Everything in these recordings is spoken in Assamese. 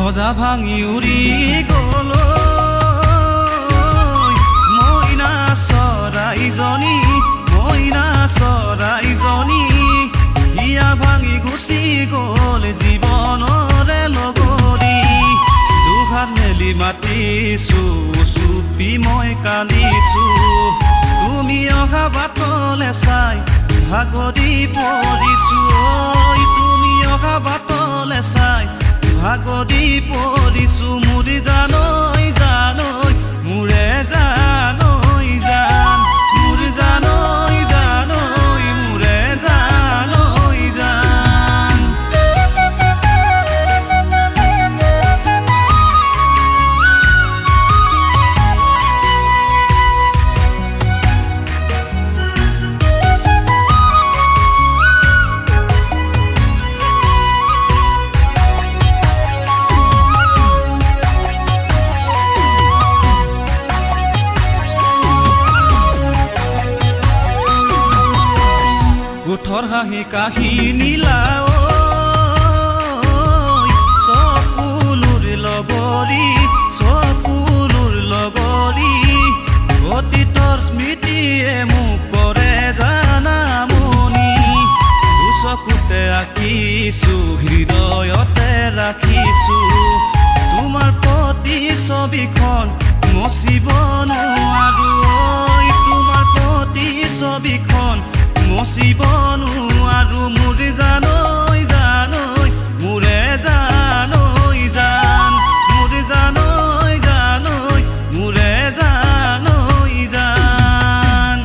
মজা ভাঙি উৰি গ'ল মইনা চৰাইজনী হিয়া ভাঙি গুচি গ'ল জীৱনৰে লগৰী দুহাত মেলি মাতিছো চুপি মই কান্দিছো তুমি অহা বাটলে চাই ভাগৰি পৰিছো তুমি অহা বাটলে চাই ভাগৰি পৰিছো মোৰ জানৈ জানৈ মোৰে জানৈ জান মোৰ জানৈ জানৈ মোৰে জানৈ জান ওঠৰ হাঁহি কাহিনীলা চকুলোৰ লগৰী অতীতৰ স্মৃতিয়ে মোক কৰে জানামনি দুচকুতে আঁকিছো হৃদয়তে ৰাখিছো তোমাৰ প্ৰতি ছবিখন মচিব নোৱাৰো তোমাৰ প্ৰতি ছবিখন মচিব নোৱাৰো মোৰ জানৈ জানৈ মোৰে জানৈ জান মোৰ জানৈ জানৈ মোৰে জানৈ জান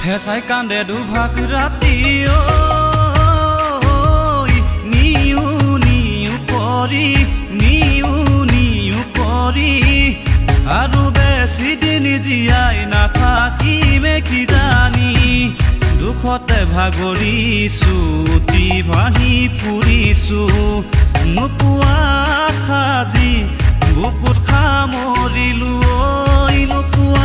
হেঁচাই কান্দে দুভাগ ৰাতি নিউ কৰি আৰু বেছি দিন জীয়াই নাথাকিমে কি জানি দুখতে ভাগৰিছো অতি ভাহি ফুৰিছো নোপোৱা সাজি বুকুত সামৰিলো নোপোৱা